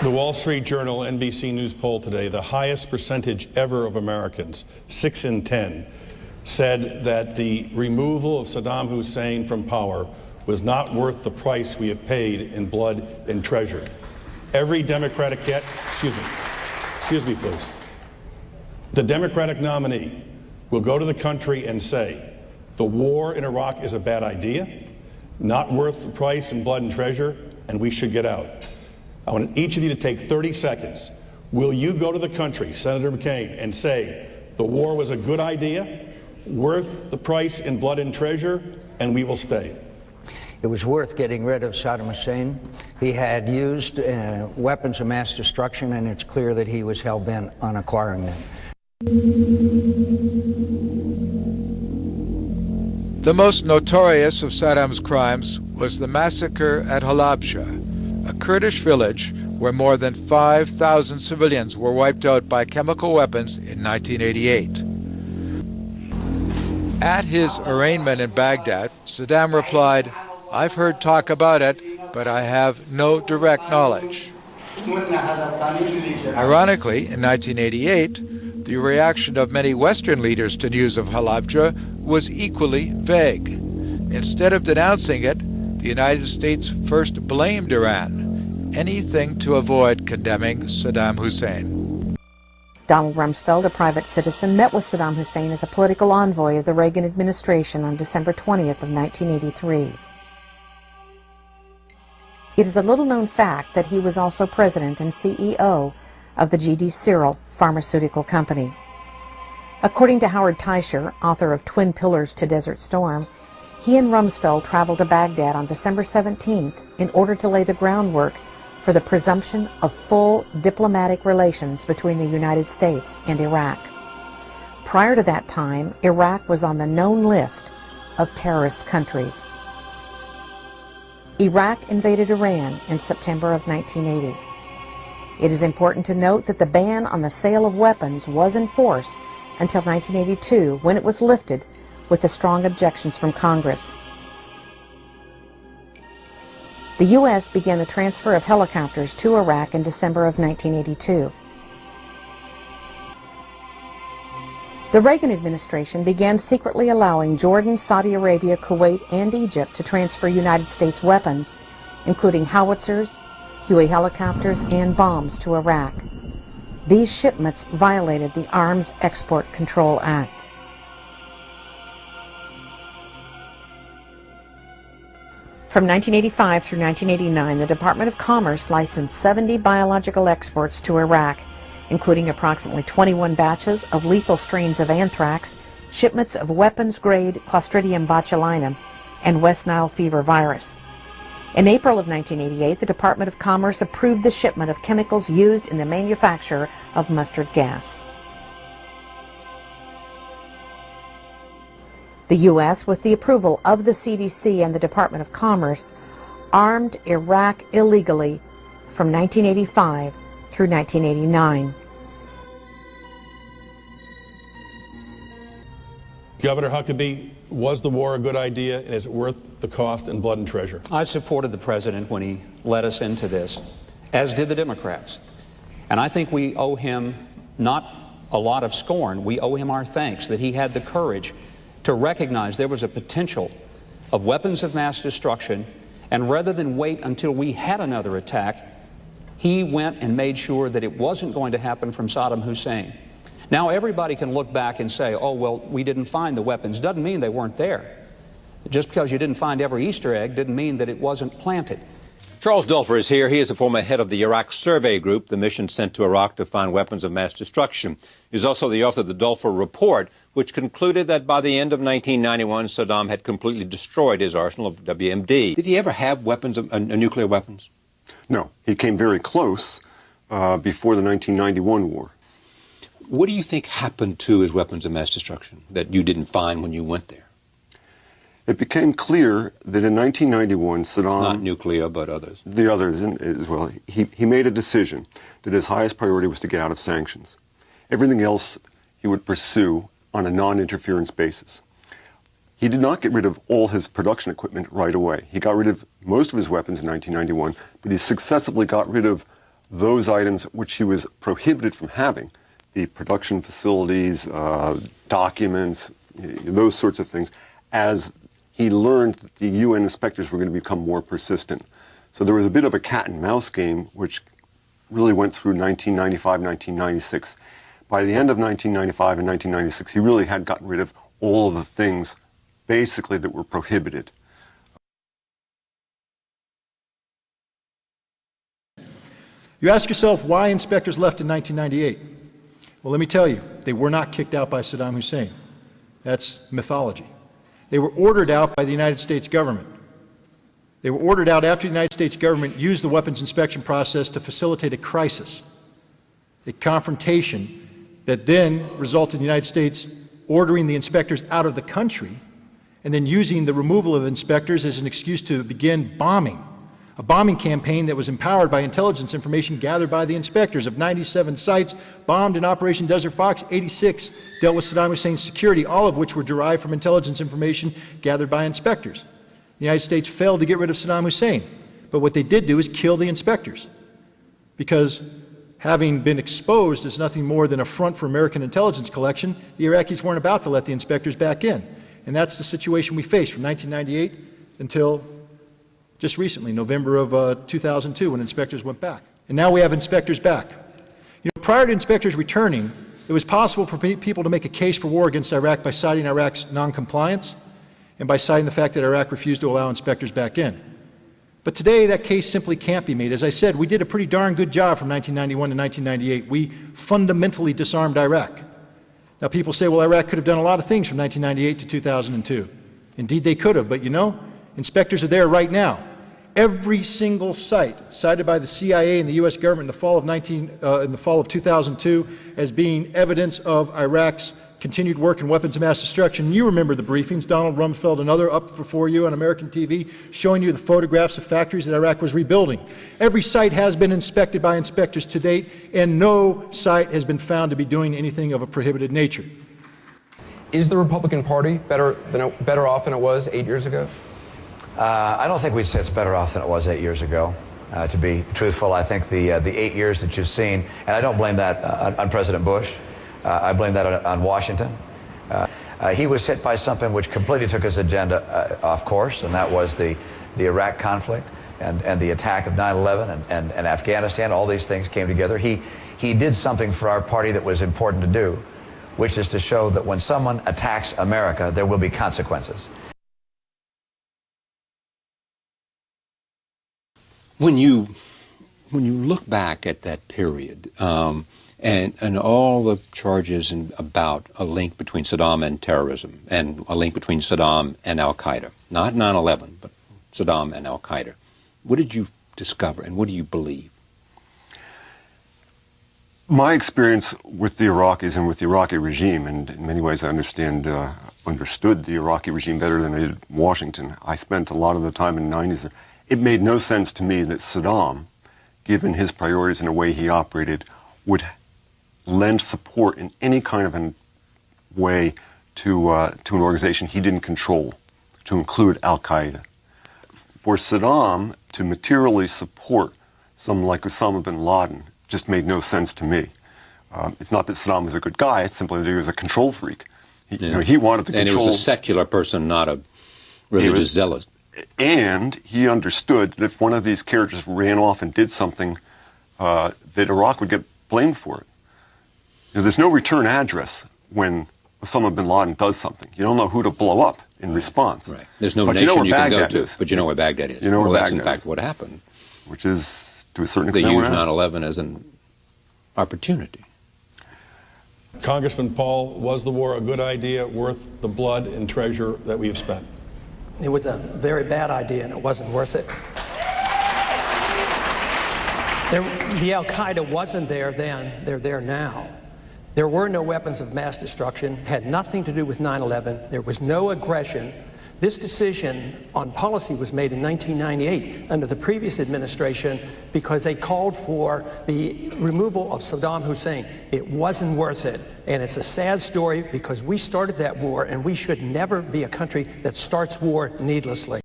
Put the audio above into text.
The Wall Street Journal NBC News poll today, the highest percentage ever of Americans, 6 in 10, said that the removal of Saddam Hussein from power was not worth the price we have paid in blood and treasure. Every Democratic excuse me please. The Democratic nominee will go to the country and say, the war in Iraq is a bad idea, not worth the price in blood and treasure, and we should get out. I want each of you to take 30 seconds. Will you go to the country, Senator McCain, and say, the war was a good idea, worth the price in blood and treasure, and we will stay? It was worth getting rid of Saddam Hussein. He had used weapons of mass destruction, and it's clear that he was hell-bent on acquiring them. The most notorious of Saddam's crimes was the massacre at Halabja, a Kurdish village where more than 5,000 civilians were wiped out by chemical weapons in 1988. At his arraignment in Baghdad, Saddam replied, "I've heard talk about it, but I have no direct knowledge." Ironically, in 1988, the reaction of many Western leaders to news of Halabja was equally vague. Instead of denouncing it, the United States first blamed Iran, anything to avoid condemning Saddam Hussein. Donald Rumsfeld, a private citizen, met with Saddam Hussein as a political envoy of the Reagan administration on December 20th of 1983. It is a little-known fact that he was also president and CEO of the G.D. Searle Pharmaceutical Company. According to Howard Teicher, author of Twin Pillars to Desert Storm, he and Rumsfeld traveled to Baghdad on December 17th in order to lay the groundwork for the presumption of full diplomatic relations between the United States and Iraq. Prior to that time, Iraq was on the known list of terrorist countries. Iraq invaded Iran in September of 1980. It is important to note that the ban on the sale of weapons was in force until 1982, when it was lifted with the strong objections from Congress. The U.S. began the transfer of helicopters to Iraq in December of 1982. The Reagan administration began secretly allowing Jordan, Saudi Arabia, Kuwait, and Egypt to transfer United States weapons, including howitzers, Huey helicopters, and bombs to Iraq. These shipments violated the Arms Export Control Act. From 1985 through 1989, the Department of Commerce licensed 70 biological exports to Iraq, including approximately 21 batches of lethal strains of anthrax, shipments of weapons-grade Clostridium botulinum, and West Nile fever virus. In April of 1988, the Department of Commerce approved the shipment of chemicals used in the manufacture of mustard gas. The U.S., with the approval of the CDC and the Department of Commerce, armed Iraq illegally from 1985 through 1989. Governor Huckabee, was the war a good idea, and is it worth the cost in blood and treasure? I supported the president when he led us into this, as did the Democrats. And I think we owe him not a lot of scorn. We owe him our thanks that he had the courage to recognize there was a potential of weapons of mass destruction, and rather than wait until we had another attack, he went and made sure that it wasn't going to happen from Saddam Hussein. Now everybody can look back and say, oh, well, we didn't find the weapons. Doesn't mean they weren't there. Just because you didn't find every Easter egg didn't mean that it wasn't planted. Charles Dulfer is here. He is the former head of the Iraq Survey Group, the mission sent to Iraq to find weapons of mass destruction. He's also the author of the Dulfer Report, which concluded that by the end of 1991, Saddam had completely destroyed his arsenal of WMD. Did he ever have weapons, nuclear weapons? No. He came very close before the 1991 war. What do you think happened to his weapons of mass destruction that you didn't find when you went there? It became clear that in 1991, Saddam... Not nuclear, but others. The others as well. He made a decision that his highest priority was to get out of sanctions. Everything else he would pursue on a non-interference basis. He did not get rid of all his production equipment right away. He got rid of most of his weapons in 1991, but he successively got rid of those items which he was prohibited from having, the production facilities, documents, those sorts of things, as he learned that the UN inspectors were going to become more persistent. So there was a bit of a cat and mouse game which really went through 1995, 1996. By the end of 1995 and 1996, he really had gotten rid of all of the things basically that were prohibited. You ask yourself why inspectors left in 1998. Well, let me tell you, they were not kicked out by Saddam Hussein. That's mythology. They were ordered out by the United States government. They were ordered out after the United States government used the weapons inspection process to facilitate a crisis, a confrontation that then resulted in the United States ordering the inspectors out of the country and then using the removal of inspectors as an excuse to begin bombing. A bombing campaign that was empowered by intelligence information gathered by the inspectors. Of 97 sites bombed in Operation Desert Fox, 86 dealt with Saddam Hussein's security, all of which were derived from intelligence information gathered by inspectors. The United States failed to get rid of Saddam Hussein, but what they did do is kill the inspectors. Because having been exposed as nothing more than a front for American intelligence collection, the Iraqis weren't about to let the inspectors back in. And that's the situation we faced from 1998 until just recently, November of 2002, when inspectors went back. And now we have inspectors back. You know, prior to inspectors returning, it was possible for people to make a case for war against Iraq by citing Iraq's non-compliance and by citing the fact that Iraq refused to allow inspectors back in. But today, that case simply can't be made. As I said, we did a pretty darn good job from 1991 to 1998. We fundamentally disarmed Iraq. Now, people say, well, Iraq could have done a lot of things from 1998 to 2002. Indeed, they could have, but you know, inspectors are there right now. Every single site cited by the CIA and the U.S. government in the fall of 2002 as being evidence of Iraq's continued work in weapons of mass destruction. You remember the briefings, Donald Rumsfeld and other up before you on American TV, showing you the photographs of factories that Iraq was rebuilding. Every site has been inspected by inspectors to date, and no site has been found to be doing anything of a prohibited nature. Is the Republican Party better off than it was 8 years ago? I don't think we'd say it's better off than it was 8 years ago. To be truthful, I think the 8 years that you've seen, and I don't blame that on President Bush. I blame that on Washington. He was hit by something which completely took his agenda off course, and that was the Iraq conflict and the attack of 9/11 and Afghanistan. All these things came together. He did something for our party that was important to do, which is to show that when someone attacks America, there will be consequences. When you look back at that period and all the charges about a link between Saddam and terrorism and a link between Saddam and Al-Qaeda, not 9/11, but Saddam and Al-Qaeda, what did you discover and what do you believe? My experience with the Iraqis and with the Iraqi regime, and in many ways I understood the Iraqi regime better than I did Washington. I spent a lot of the time in the 90s there. It made no sense to me that Saddam, given his priorities and the way he operated, would lend support in any kind of a way to an organization he didn't control, to include Al-Qaeda. For Saddam to materially support someone like Osama bin Laden just made no sense to me. It's not that Saddam was a good guy, it's simply that he was a control freak. He wanted to control... And he was a secular person, not a religious zealot. And he understood that if one of these characters ran off and did something, that Iraq would get blamed for it. You know, there's no return address when Osama bin Laden does something. You don't know who to blow up in response. Right. There's no nation you can go to, but you know where Baghdad is. Well, that's in fact what happened. Which is, to a certain extent, they used 9/11 as an opportunity. Congressman Paul, was the war a good idea, worth the blood and treasure that we have spent? It was a very bad idea, and it wasn't worth it. The Al-Qaeda wasn't there then. They're there now. There were no weapons of mass destruction, had nothing to do with 9/11. There was no aggression. This decision on policy was made in 1998 under the previous administration because they called for the removal of Saddam Hussein. It wasn't worth it. And it's a sad story because we started that war, and we should never be a country that starts war needlessly.